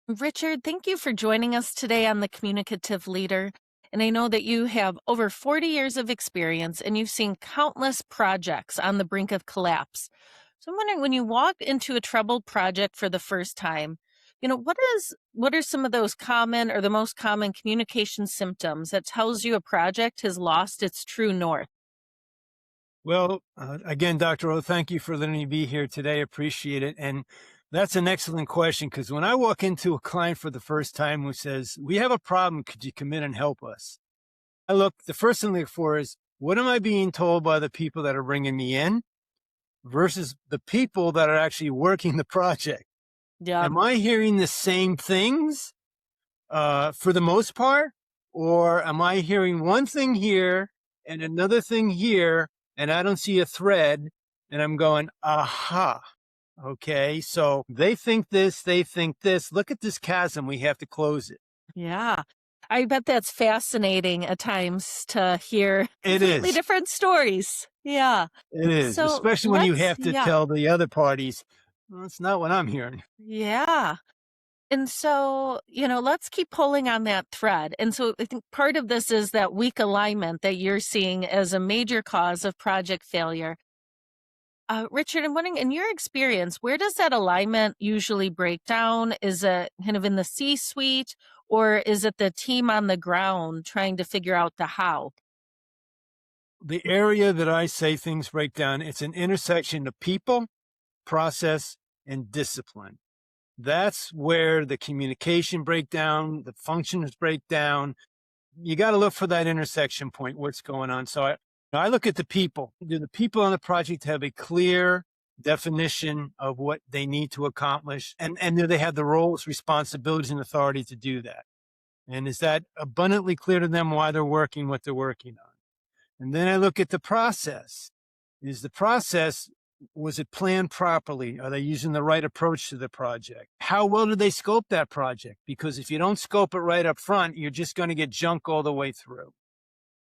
Richard, thank you for joining us today on the Communicative Leader. And I know that you have over 40 years of experience and you've seen countless projects on the brink of collapse. So I'm wondering, when you walk into a troubled project for the first time, what are some of those common or the most common communication symptoms that tells you a project has lost its true north? Well, again, Dr. O, thank you for letting me be here today. Appreciate it. And that's an excellent question because when I walk into a client for the first time who says, we have a problem, could you come in and help us? The first thing I look for is, what am I being told by the people that are bringing me in versus the people that are actually working the project? Yeah. Am I hearing the same things for the most part? Or am I hearing one thing here and another thing here, and I don't see a thread, and I'm going, aha, okay, so they think this, they think this. Look at this chasm. We have to close it. Yeah. I bet that's fascinating at times to hear It completely is. different stories. Yeah. It is, So especially when you let's, have to yeah, tell the other parties, well, that's not what I'm hearing. yeah. And so, let's keep pulling on that thread. And so I think part of this is that weak alignment that you're seeing as a major cause of project failure. Richard, I'm wondering, in your experience, where does that alignment usually break down? Is it kind of in the C suite, or is it the team on the ground trying to figure out the how? The area that I say things break down, it's an intersection of people, process, and discipline. That's where the communication breakdown, the functions break down. You got to look for that intersection point, what's going on. So I look at the people. Do the people on the project have a clear definition of what they need to accomplish? And do they have the roles, responsibilities, and authority to do that? And is that abundantly clear to them why they're working what they're working on? And then I look at the process. Is the process, was it planned properly? Are they using the right approach to the project? How well do they scope that project? Because if you don't scope it right up front, you're just going to get junk all the way through.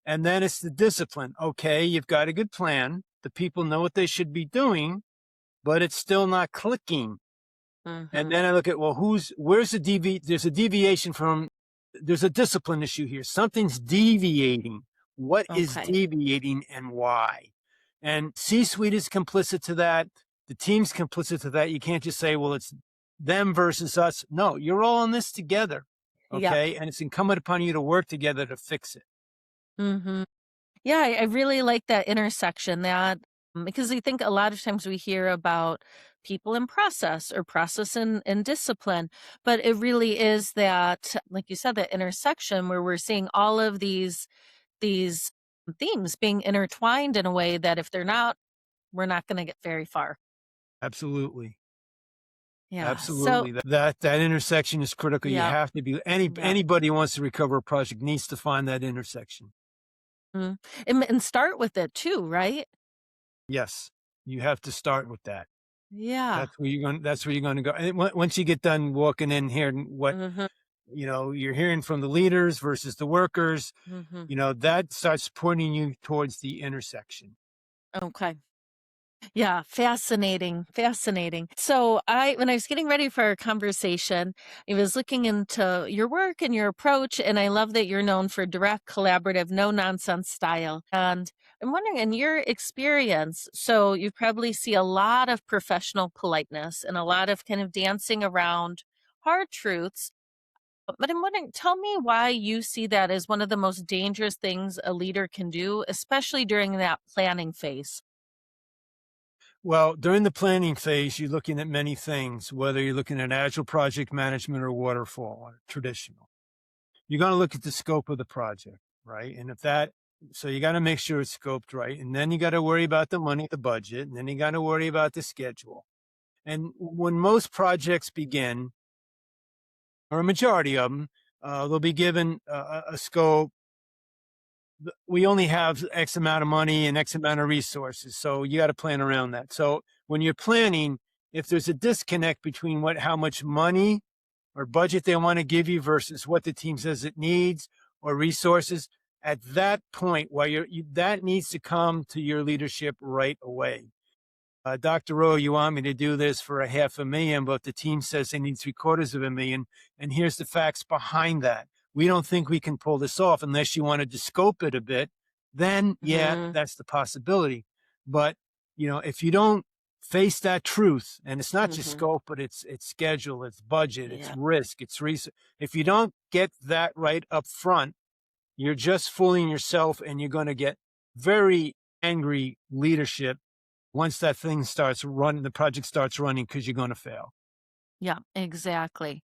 And then it's the discipline. Okay, you've got a good plan. The people know what they should be doing, but it's still not clicking. And Hmm. then I look at, well, there's a deviation from, there's a discipline issue here. Something's deviating. What is Okay. deviating and why? And C-suite is complicit to that. The team's complicit to that. You can't just say, well, it's them versus us. No, you're all in this together. Yep. Okay. And it's incumbent upon you to work together to fix it. Hmm. Yeah, I really like that intersection, because I think a lot of times we hear about people and process, or process and discipline, but it really is that, like you said, that intersection where we're seeing all of these themes being intertwined in a way that if they're not, we're not going to get very far. Absolutely. Yeah. So, Absolutely. That intersection is critical. You yeah, have to be, yeah. anybody who wants to recover a project needs to find that intersection. Mm. And start with it too, right? Yes. You have to start with that. Yeah. That's where you're going to go. And once you get done walking in here and what, Hmm. you're hearing from the leaders versus the workers, Hmm. that starts pointing you towards the intersection. Okay. Yeah, fascinating, fascinating. So when I was getting ready for our conversation, I was looking into your work and your approach, and I love that you're known for direct, collaborative, no nonsense style. And I'm wondering, in your experience, so you probably see a lot of professional politeness and a lot of kind of dancing around hard truths. But I'm wondering, tell me why you see that as one of the most dangerous things a leader can do, especially during that planning phase. Well, during the planning phase, you're looking at many things, whether you're looking at agile project management or waterfall or traditional. You're going to look at the scope of the project, right? And so you got to make sure it's scoped right. And then you got to worry about the money, the budget, and then you got to worry about the schedule. And when most projects begin, or a majority of them, they'll be given a scope. We only have X amount of money and X amount of resources. So you got to plan around that. So when you're planning, if there's a disconnect between how much money or budget they want to give you versus what the team says it needs or resources, at that point, that needs to come to your leadership right away. Dr. Rowe, you want me to do this for $500,000, but the team says they need $750,000. And here's the facts behind that. We don't think we can pull this off unless you wanted to scope it a bit. Then, yeah, Mhm. that's the possibility. But, if you don't face that truth, and it's not just Mhm. scope, but it's schedule, it's budget, it's Yeah. risk, it's research. If you don't get that right up front, you're just fooling yourself, and you're going to get very angry leadership once that thing starts running, the project starts running, because you're going to fail. Yeah, exactly.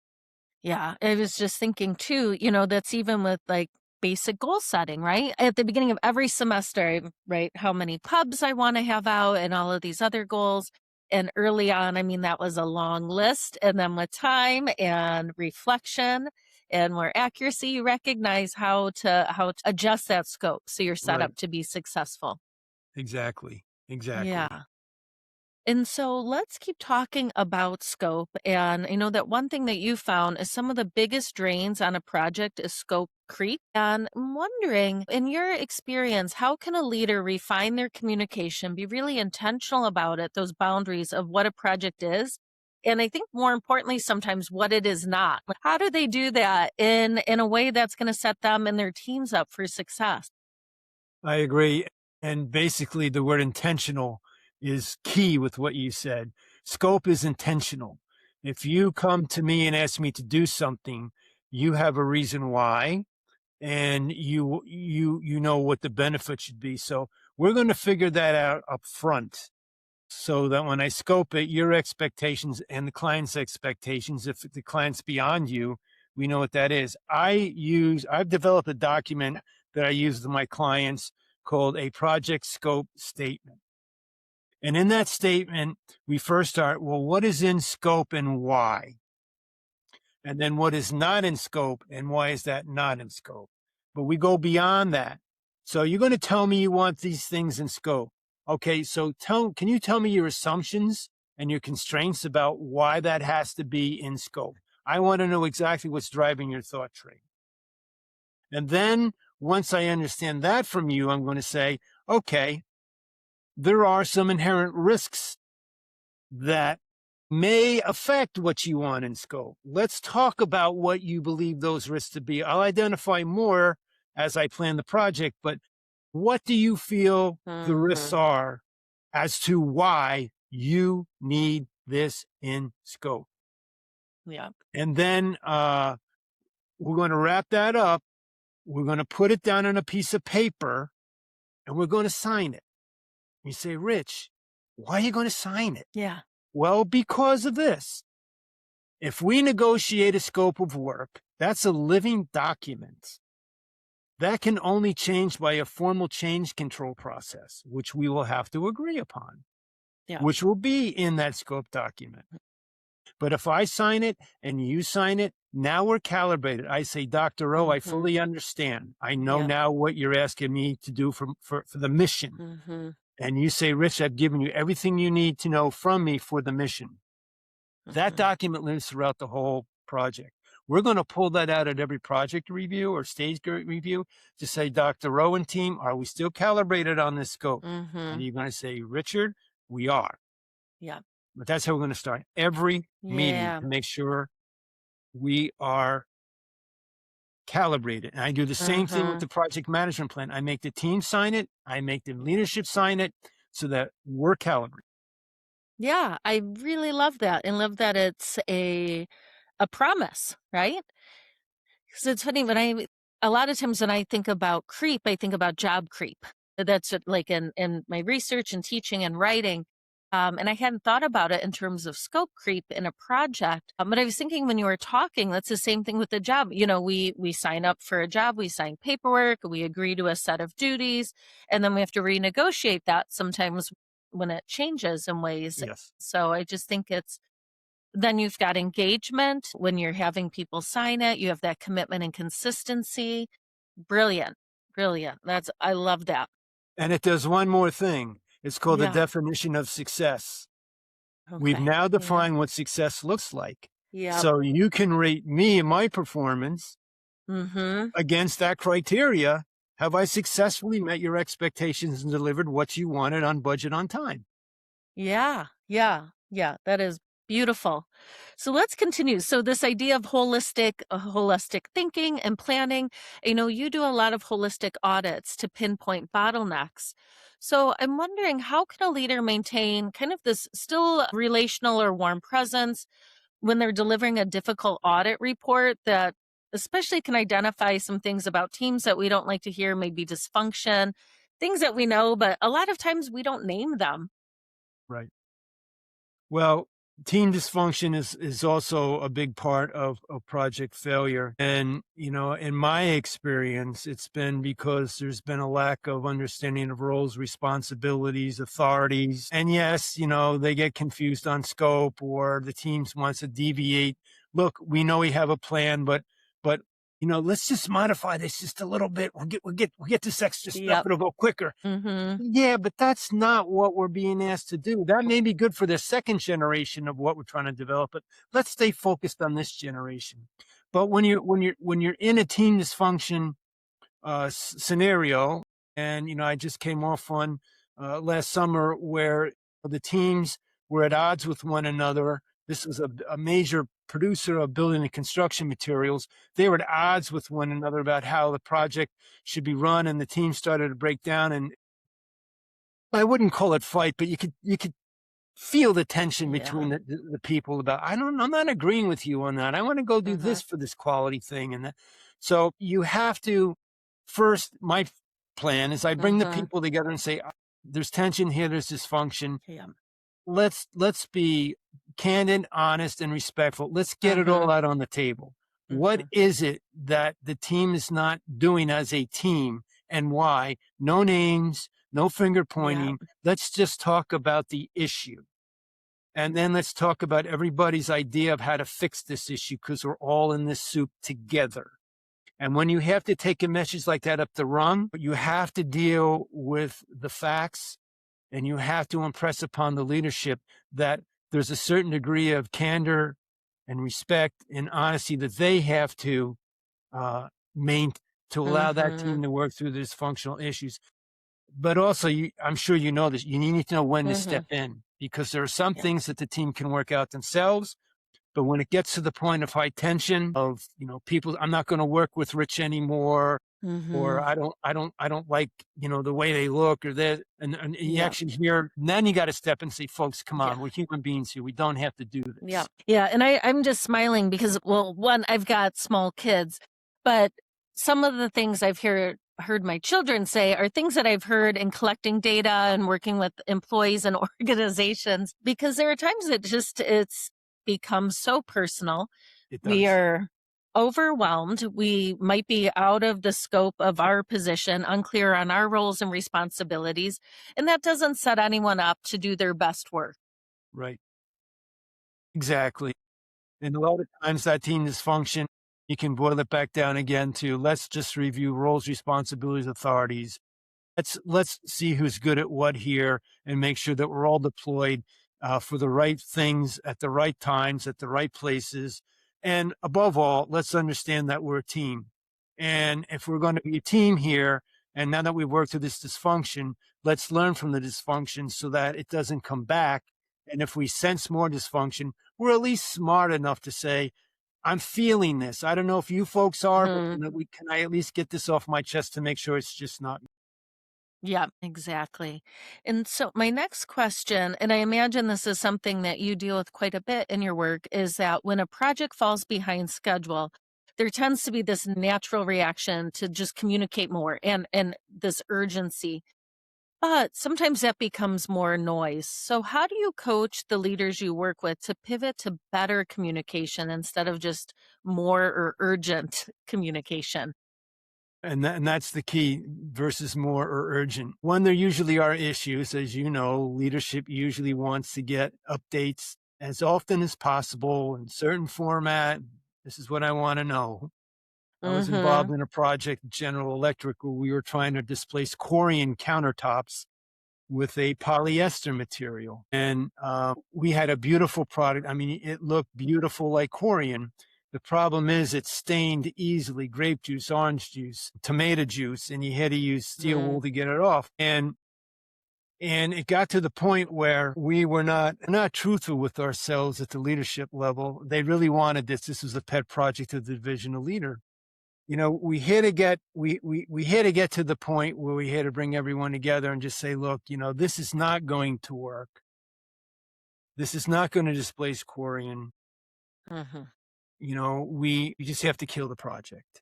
Yeah, I was just thinking too, that's even with like basic goal setting, right? At the beginning of every semester, I write how many pubs I want to have out and all of these other goals. And early on, I mean, that was a long list. And then with time and reflection and more accuracy, you recognize how to adjust that scope so you're set Right. up to be successful. Exactly. Exactly. Yeah. And so let's keep talking about scope. And I know that one thing that you found is some of the biggest drains on a project is scope creep. And I'm wondering, in your experience, how can a leader refine their communication, be really intentional about it, those boundaries of what a project is? And I think more importantly, sometimes what it is not. How do they do that in a way that's going to set them and their teams up for success? I agree. And basically, the word intentional is key with what you said. Scope is intentional. If you come to me and ask me to do something, you have a reason why, and you know what the benefit should be. So we're going to figure that out up front, so that when I scope it, your expectations and the client's expectations, if the client's beyond you, we know what that is. I've developed a document that I use with my clients called a project scope statement. And in that statement, we first start, well, what is in scope and why? And then what is not in scope and why is that not in scope? But we go beyond that. So you're going to tell me you want these things in scope. Okay, so can you tell me your assumptions and your constraints about why that has to be in scope? I want to know exactly what's driving your thought train. And then once I understand that from you, I'm going to say, okay, there are some inherent risks that may affect what you want in scope. Let's talk about what you believe those risks to be. I'll identify more as I plan the project, but what do you feel the risks Hmm. are as to why you need this in scope? Yeah. And then we're going to wrap that up. We're going to put it down on a piece of paper and we're going to sign it. You say, Rich, why are you going to sign it? Yeah. Well, because of this. If we negotiate a scope of work, that's a living document. That can only change by a formal change control process, which we will have to agree upon, Yeah. which will be in that scope document. But if I sign it and you sign it, now we're calibrated. I say, Dr. O, I Hmm. fully understand. I know Yeah. now what you're asking me to do for the mission. Hmm. And you say, Rich, I've given you everything you need to know from me for the mission. That Hmm. document lives throughout the whole project. We're going to pull that out at every project review or stage gate review to say, Dr. Rowe and team, are we still calibrated on this scope? And Hmm. you're going to say, Richard, we are. Yeah. But that's how we're going to start every meeting Yeah. to make sure we are calibrated. And I do the same thing with Hmm. the project management plan. I make the team sign it. I make the leadership sign it so that we're calibrated. Yeah. I really love that and love that it's a promise, right? Because it's funny when a lot of times when I think about creep, I think about job creep. Like in my research and teaching and writing. And I hadn't thought about it in terms of scope creep in a project. But I was thinking when you were talking, that's the same thing with the job. We sign up for a job, we sign paperwork, we agree to a set of duties, and then we have to renegotiate that sometimes when it changes in ways. Yes. So I just think then you've got engagement when you're having people sign it. You have that commitment and consistency. Brilliant. Brilliant. I love that. And it does one more thing. It's called the Yeah. definition of success. We've Okay. now Yeah. defined what success looks like. Yep. So you can rate me and my performance Mm-hmm. against that criteria. Have I successfully met your expectations and delivered what you wanted on budget on time? Yeah, yeah, yeah, that is beautiful. So let's continue. So this idea of holistic thinking and planning, you do a lot of holistic audits to pinpoint bottlenecks. So I'm wondering, how can a leader maintain kind of this still relational or warm presence when they're delivering a difficult audit report that especially can identify some things about teams that we don't like to hear, maybe dysfunction, things that we know, but a lot of times we don't name them. Right. Well, team dysfunction is also a big part of project failure. And, in my experience, it's been because there's been a lack of understanding of roles, responsibilities, authorities. And yes, they get confused on scope or the team wants to deviate. Look, we know we have a plan, but let's just modify this just a little bit. We'll get this extra stuff. Yep. It'll go quicker. Mhm. Yeah, but that's not what we're being asked to do. That may be good for the second generation of what we're trying to develop, but let's stay focused on this generation. But when you're in a team dysfunction scenario, and I just came off one last summer where the teams were at odds with one another. This was a major producer of building and construction materials. They were at odds with one another about how the project should be run, and the team started to break down. And I wouldn't call it fight, but you could feel the tension between Yeah. the people about, I'm not agreeing with you on that. I want to go do Uh-huh. this for this quality thing. And that, so you have to first, my plan is I bring the Uh-huh. people together and say, there's tension here, there's dysfunction. Yeah. Let's be candid, honest, and respectful. Let's get it Uh-huh. all out on the table. What Mhm. is it that the team is not doing as a team and why? No names, no finger Yeah. pointing. Let's just talk about the issue. And then let's talk about everybody's idea of how to fix this issue because we're all in this soup together. And when you have to take a message like that up the rung, you have to deal with the facts and you have to impress upon the leadership that there's a certain degree of candor and respect and honesty that they have to main to allow that team Mhm. to work through the dysfunctional issues. But also, I'm sure you know this. You need to know when to Mhm. step in because there are some Yeah. things that the team can work out themselves. But when it gets to the point of high tension, of people, I'm not going to work with Rich anymore, or Mhm. I don't like the way they look, or that, and you Yeah. actually hear. Then you got to step and say, folks, come on, Yeah. we're human beings here. We don't have to do Yeah. this. Yeah, and I'm just smiling because, well, one, I've got small kids, but some of the things I've heard my children say are things that I've heard in collecting data and working with employees and organizations, because there are times it's become so personal. It We does. are overwhelmed. We might be out of the scope of our position, unclear on our roles and responsibilities, and that doesn't set anyone up to do their best work. Right. Exactly. And a lot of times that team dysfunction, you can boil it back down again to let's just review roles, responsibilities, authorities. Let's see who's good at what here and make sure that we're all deployed for the right things at the right times, at the right places. And above all, let's understand that we're a team. And if we're going to be a team here, and now that we've worked through this dysfunction, let's learn from the dysfunction so that it doesn't come back. And if we sense more dysfunction, we're at least smart enough to say, I'm feeling this. I don't know if you folks are, but Mhm. can I at least get this off my chest to make sure it's just not. Yeah, exactly. And so my next question, and I imagine this is something that you deal with quite a bit in your work, is that when a project falls behind schedule, there tends to be this natural reaction to just communicate more and this urgency. But sometimes that becomes more noise. So how do you coach the leaders you work with to pivot to better communication instead of just more or urgent communication? And that's the key versus more or urgent. When there usually are issues, as you know, leadership usually wants to get updates as often as possible in certain format. This is what I want to know. I was involved Mhm. in a project, General Electric, where we were trying to displace Corian countertops with a polyester material. And we had a beautiful product. I mean, it looked beautiful like Corian. The problem is it stained easily grape juice, orange juice, tomato juice, and you had to use steel wool Mm. to get it off. And And it got to the point where we were not truthful with ourselves at the leadership level. They really wanted this. This was a pet project of the divisional leader. We had to get we had to get to the point where we had to bring everyone together and just say, look, this is not going to work. This is not going to displace Quarian. Mm-hmm. We just have to kill the project.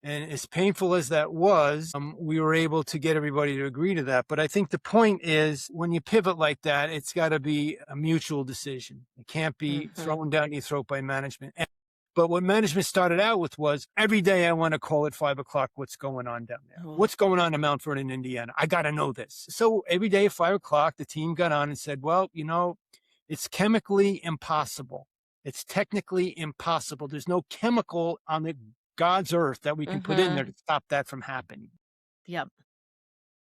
And as painful as that was, we were able to get everybody to agree to that. But I think the point is, when you pivot like that, it's got to be a mutual decision. It can't be thrown down your throat by management. But what management started out with was, every day I want to call at 5:00, what's going on down there? Oh. What's going on in Mount Vernon, Indiana? I got to know this. So every day at 5:00, the team got on and said, well, it's chemically impossible. It's technically impossible. There's no chemical on the God's earth that we can put in there to stop that from happening. Yep.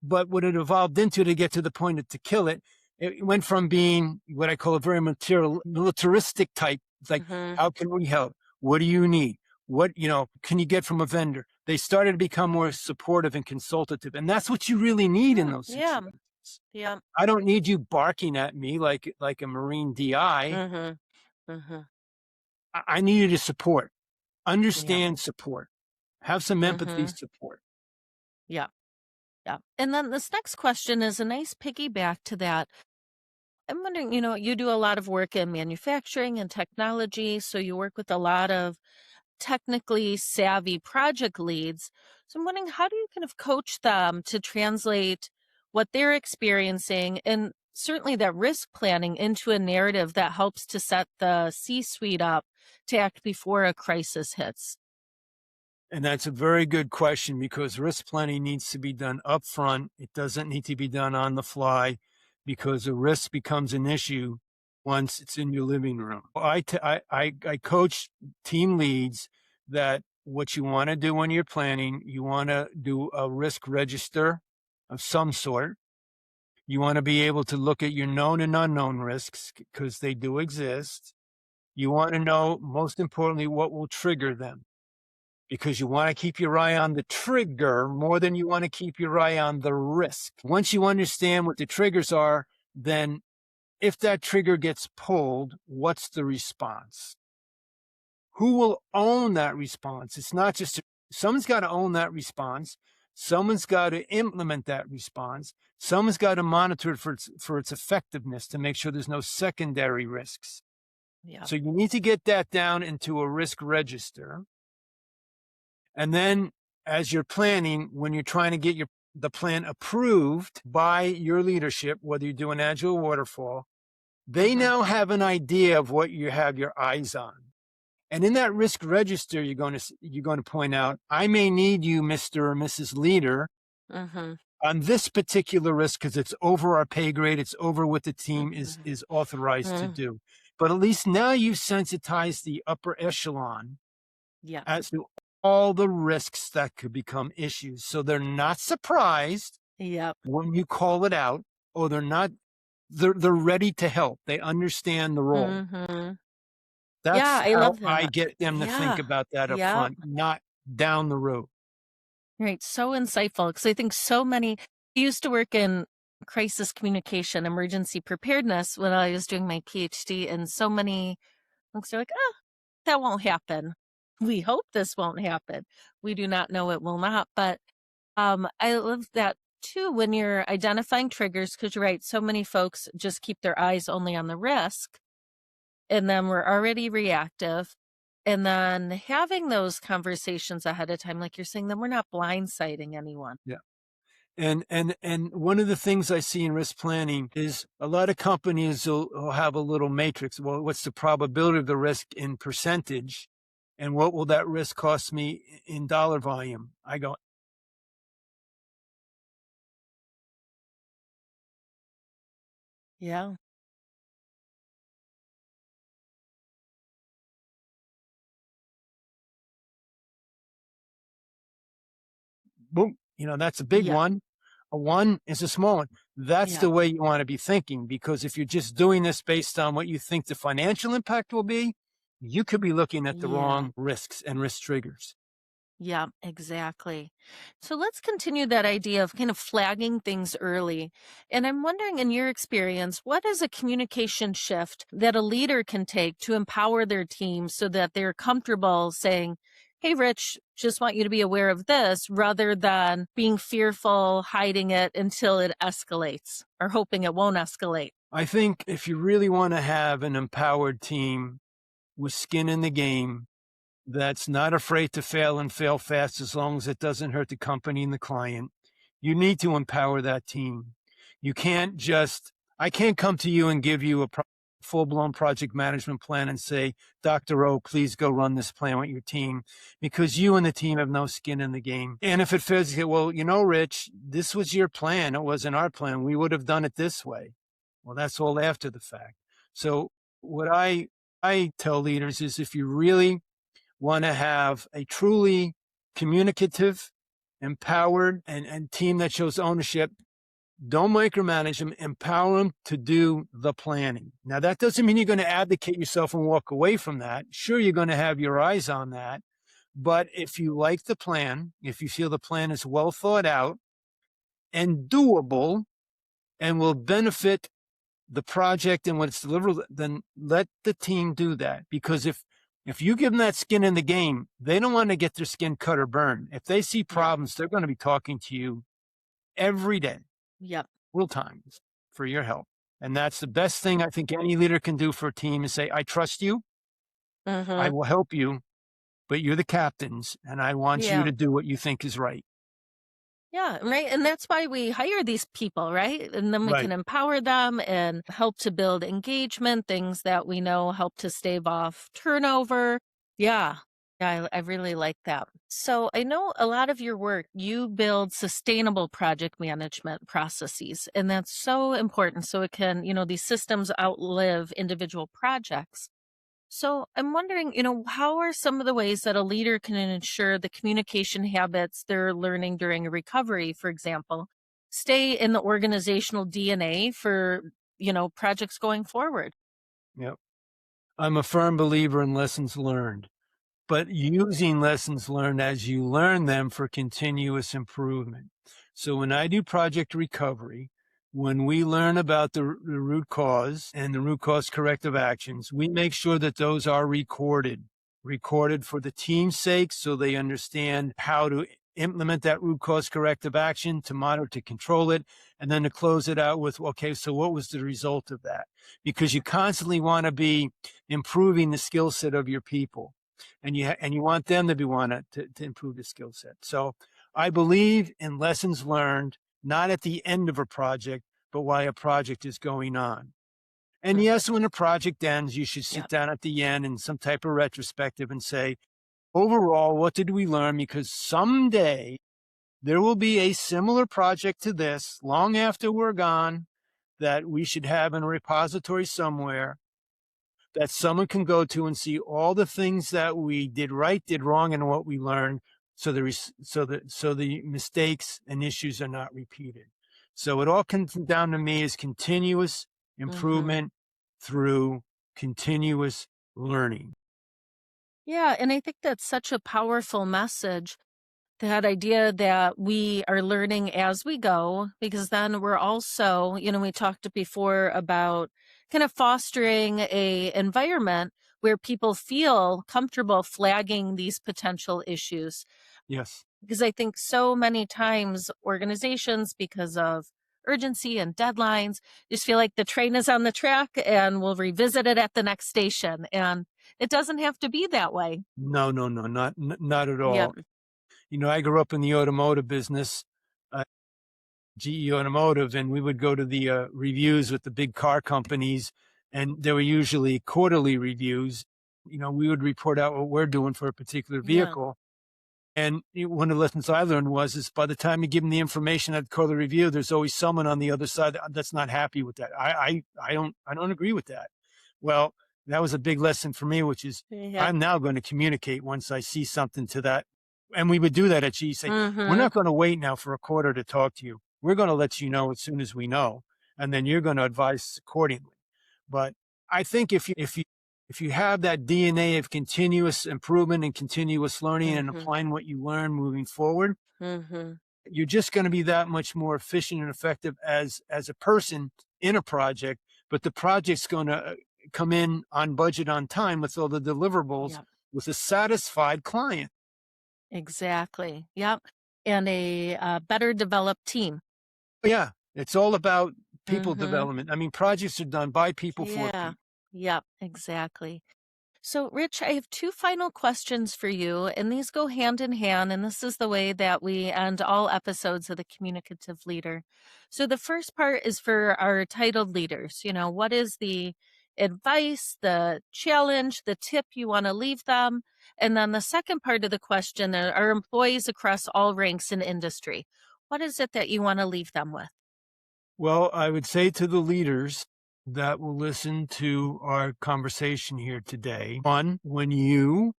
But what it evolved into, to get to the point of to kill it, it went from being what I call a very militaristic type. It's like, how can we help? What do you need? What, can you get from a vendor? They started to become more supportive and consultative. And that's what you really need in those situations. Yeah. I don't need you barking at me like a Marine DI. I need you to support, understand, support, have some empathy, support. Yeah. Yeah. And then this next question is a nice piggyback to that. I'm wondering, you do a lot of work in manufacturing and technology, so you work with a lot of technically savvy project leads. So I'm wondering, how do you kind of coach them to translate what they're experiencing and certainly that risk planning into a narrative that helps to set the C-suite up to act before a crisis hits? And that's a very good question, because risk planning needs to be done upfront. It doesn't need to be done on the fly, because a risk becomes an issue once it's in your living room. I coach team leads that what you want to do when you're planning, you want to do a risk register of some sort. You want to be able to look at your known and unknown risks, because they do exist. You want to know, most importantly, what will trigger them, because you want to keep your eye on the trigger more than you want to keep your eye on the risk. Once you understand what the triggers are, then if that trigger gets pulled, what's the response? Who will own that response? It's not just, someone's got to own that response. Someone's got to implement that response. Someone's got to monitor it for its effectiveness to make sure there's no secondary risks. Yeah. So you need to get that down into a risk register. And then, as you're planning, when you're trying to get the plan approved by your leadership, whether you do an Agile waterfall, they now have an idea of what you have your eyes on. And in that risk register, you're going to point out, I may need you, Mr. or Mrs. Leader, on this particular risk, because it's over our pay grade, it's over what the team is authorized to do. But at least now you've sensitized the upper echelon as to all the risks that could become issues. So they're not surprised when you call it out, or they're ready to help. They understand the role. That's I how love that. I get them to think about that up front, not down the road. Right. So insightful, because I think so many, I used to work in crisis communication, emergency preparedness when I was doing my PhD, and so many folks are like, that won't happen. We hope this won't happen. We do not know it will not. But I love that too, when you're identifying triggers, because you're right, so many folks just keep their eyes only on the risk, and then we're already reactive. And then having those conversations ahead of time, like you're saying, then we're not blindsiding anyone. Yeah. And one of the things I see in risk planning is a lot of companies will have a little matrix. Well, what's the probability of the risk in percentage? And what will that risk cost me in dollar volume? I go, Yeah. boom, that's a big one. A one is a small one. That's the way you want to be thinking, because if you're just doing this based on what you think the financial impact will be, you could be looking at the wrong risks and risk triggers. Yeah, exactly. So let's continue that idea of kind of flagging things early. And I'm wondering, in your experience, what is a communication shift that a leader can take to empower their team so that they're comfortable saying, "Hey, Rich, just want you to be aware of this," rather than being fearful, hiding it until it escalates or hoping it won't escalate? I think if you really want to have an empowered team with skin in the game, that's not afraid to fail and fail fast as long as it doesn't hurt the company and the client. You need to empower that team. You can't just, I can't come to you and give you a full blown project management plan and say, Dr. O, please go run this plan with your team, because you and the team have no skin in the game. And if it fails, you say, well, you know, Rich, this was your plan. It wasn't our plan. We would have done it this way. Well, that's all after the fact. So what I tell leaders is, if you really want to have a truly communicative, empowered, and team that shows ownership, don't micromanage them, empower them to do the planning. Now, that doesn't mean you're going to abdicate yourself and walk away from that. Sure, you're going to have your eyes on that. But if you like the plan, if you feel the plan is well thought out and doable and will benefit the project and what it's delivered, then let the team do that. Because if you give them that skin in the game, they don't want to get their skin cut or burned. If they see Yeah. problems, they're going to be talking to you every day, Yep. real times, for your help. And that's the best thing I think any leader can do for a team, is say, I trust you, I Mm-hmm. will help you, but you're the captains, and I want you Yeah. to do what you think is right. Yeah, right. And that's why we hire these people, right? And then we can Right. empower them and help to build engagement, things that we know help to stave off turnover. Yeah. Yeah, I really like that. So I know a lot of your work, you build sustainable project management processes, and that's so important. So it can, these systems outlive individual projects. So I'm wondering, how are some of the ways that a leader can ensure the communication habits they're learning during a recovery, for example, stay in the organizational DNA for, projects going forward? Yep. I'm a firm believer in lessons learned, but using lessons learned as you learn them for continuous improvement. So when I do project recovery, when we learn about the root cause and the root cause corrective actions, we make sure that those are recorded for the team's sake, so they understand how to implement that root cause corrective action, to monitor, to control it, and then to close it out with, okay, so what was the result of that? Because you constantly want to be improving the skill set of your people, and you want them to be to improve the skill set. So I believe in lessons learned, not at the end of a project, but while a project is going on. And Mhm. yes, when a project ends, you should Yeah. sit down at the end in some type of retrospective and say, overall, what did we learn? Because someday there will be a similar project to this long after we're gone, that we should have in a repository somewhere, that someone can go to and see all the things that we did right, did wrong, and what we learned, so the mistakes and issues are not repeated. So it all comes down to me is continuous Hmm. improvement through continuous learning. Yeah. And I think that's such a powerful message. That idea that we are learning as we go, because then we're also, we talked before about kind of fostering a environment where people feel comfortable flagging these potential issues. Yes. Because I think so many times organizations, because of urgency and deadlines, just feel like the train is on the track and we'll revisit it at the next station. And it doesn't have to be that way. No, no, no, not at Yeah. all. You know, I grew up in the automotive business, uh, GE Automotive, and we would go to the reviews with the big car companies, and there were usually quarterly reviews. You know, we would report out what we're doing for a particular Yeah. vehicle. And one of the lessons I learned is by the time you give them the information at the quarterly review, there's always someone on the other side that's not happy with that. I don't agree with that. Well, that was a big lesson for me, which is Yeah. I'm now going to communicate once I see something to that. And we would do that at GE. Say, we're Hmm. not going to wait now for a quarter to talk to you. We're going to let you know as soon as we know, and then you're going to advise accordingly. But I think if if you have that DNA of continuous improvement and continuous learning and Mm-hmm. applying what you learn moving forward, Mm-hmm. you're just going to be that much more efficient and effective as a person in a project. But the project's going to come in on budget, on time, with all the deliverables, Yep. with a satisfied client. Exactly. Yep. And a better developed team. Yeah, it's all about people Mm-hmm. development. I mean, projects are done by people for Yeah. people. Yep. Exactly. So, Rich, I have two final questions for you, and these go hand in hand. And this is the way that we end all episodes of the Communicative Leader. So, the first part is for our titled leaders. What is the advice, the challenge, the tip you want to leave them? And then the second part of the question are employees across all ranks in industry. What is it that you want to leave them with? Well, I would say to the leaders that will listen to our conversation here today, one, when you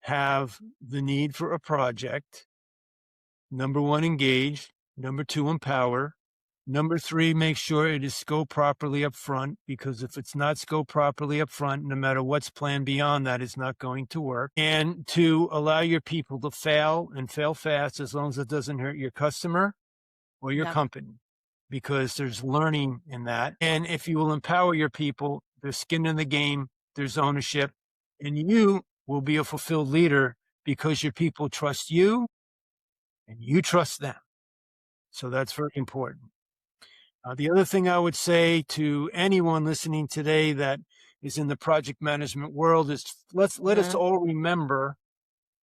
have the need for a project, number one, engage. Number two, empower. Number three, make sure it is scoped properly up front, because if it's not scoped properly up front, no matter what's planned beyond that, is not going to work. And to allow your people to fail and fail fast, as long as it doesn't hurt your customer or your Yep. company, because there's learning in that. And if you will empower your people, there's skin in the game, there's ownership, and you will be a fulfilled leader because your people trust you and you trust them. So that's very important. The other thing I would say to anyone listening today that is in the project management world is let us Mm-hmm. all remember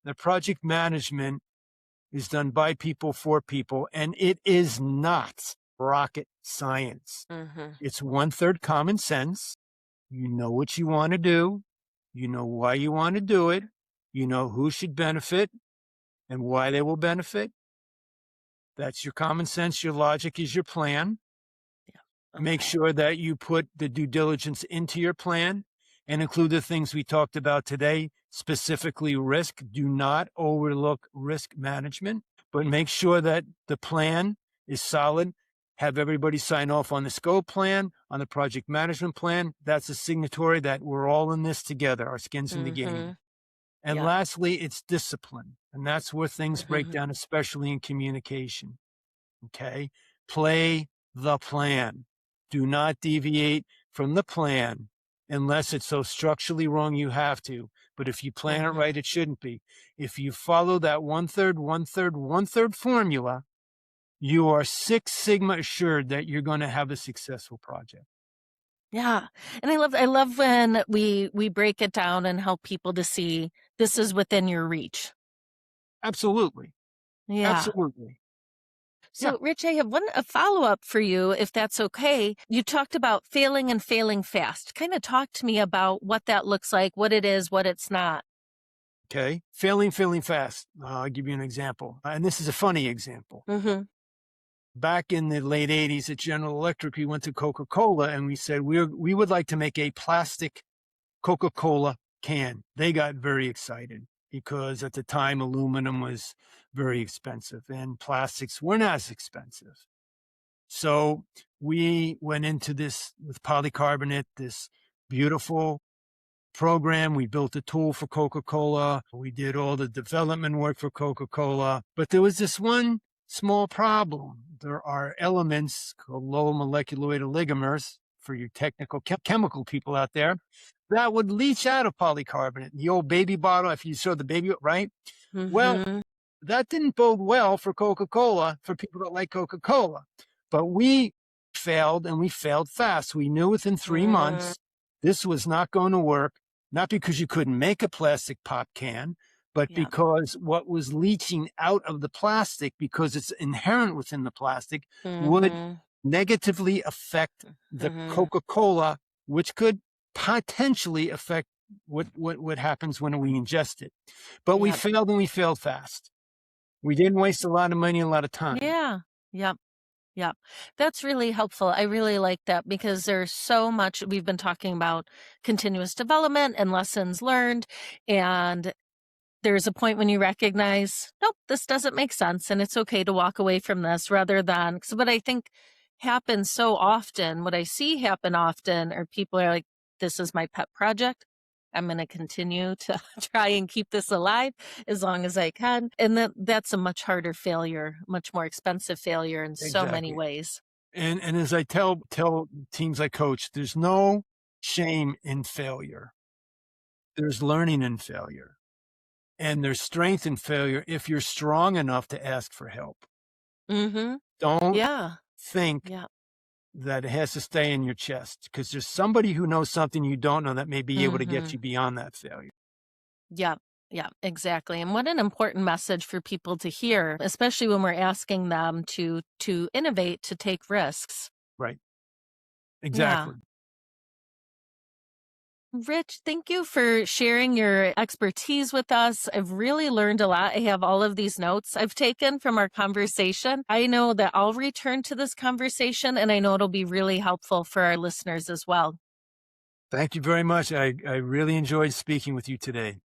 that project management is done by people for people, and it is not rocket science. Mm-hmm. It's 1/3 common sense. You know what you want to do. You know why you want to do it. You know who should benefit and why they will benefit. That's your common sense. Your logic is your plan. Make Okay. sure that you put the due diligence into your plan and include the things we talked about today, specifically risk. Do not overlook risk management, but make sure that the plan is solid. Have everybody sign off on the scope plan, on the project management plan. That's a signatory that we're all in this together. Our skin's in the Mm-hmm. game. And Yep. lastly, it's discipline. And that's where things break Mm-hmm. down, especially in communication. Okay. Play the plan. Do not deviate from the plan unless it's so structurally wrong you have to. But if you plan it Mm-hmm. right, it shouldn't be. If you follow that 1/3, 1/3, 1/3 formula, you are Six Sigma assured that you're going to have a successful project. Yeah. And I love when we break it down and help people to see this is within your reach. Absolutely. Yeah. Absolutely. Yeah. So Rich, I have a follow-up for you, if that's okay. You talked about failing and failing fast. Kind of talk to me about what that looks like, what it is, what it's not. Okay. Failing fast. I'll give you an example. And this is a funny example. Mm-hmm. Back in the late 80s at General Electric, we went to Coca-Cola and we said, we would like to make a plastic Coca-Cola can. They got very excited because at the time, aluminum was very expensive and plastics weren't as expensive. So we went into this with polycarbonate, this beautiful program. We built a tool for Coca-Cola. We did all the development work for Coca-Cola. But there was this one small problem. There are elements called low molecular weight oligomers, for your technical chemical people out there, that would leach out of polycarbonate. The old baby bottle, if you saw the baby, right? Well, Mm-hmm. that didn't bode well for Coca-Cola, for people that like Coca-Cola. But we failed, and we failed fast. We knew within 3 months this was not going to work, not because you couldn't make a plastic pop can, but Yeah. because what was leaching out of the plastic, because it's inherent within the plastic, would Mm-hmm. negatively affect the Mm-hmm. Coca-Cola, which could potentially affect what happens when we ingest it. But we Yep. failed, and we failed fast. We didn't waste a lot of money and a lot of time. Yeah. Yep. Yep. That's really helpful. I really like that because there's so much we've been talking about continuous development and lessons learned. And there's a point when you recognize, nope, this doesn't make sense. And it's okay to walk away from this rather than, because what I think happens so often, what I see happen often, are people are like, this is my pet project. I'm going to continue to try and keep this alive as long as I can. And that's a much harder failure, much more expensive failure in so many Exactly. ways. And as I tell teams I coach, there's no shame in failure. There's learning in failure. And there's strength in failure if you're strong enough to ask for help. Mm-hmm. Don't Yeah. think Yeah. that it has to stay in your chest, because there's somebody who knows something you don't know that may be able to get Mm-hmm. you beyond that failure. Yeah. Yeah, exactly. And what an important message for people to hear, especially when we're asking them to innovate, to take risks. Right. Yeah. Exactly. Rich, thank you for sharing your expertise with us. I've really learned a lot. I have all of these notes I've taken from our conversation. I know that I'll return to this conversation, and I know it'll be really helpful for our listeners as well. Thank you very much. I really enjoyed speaking with you today.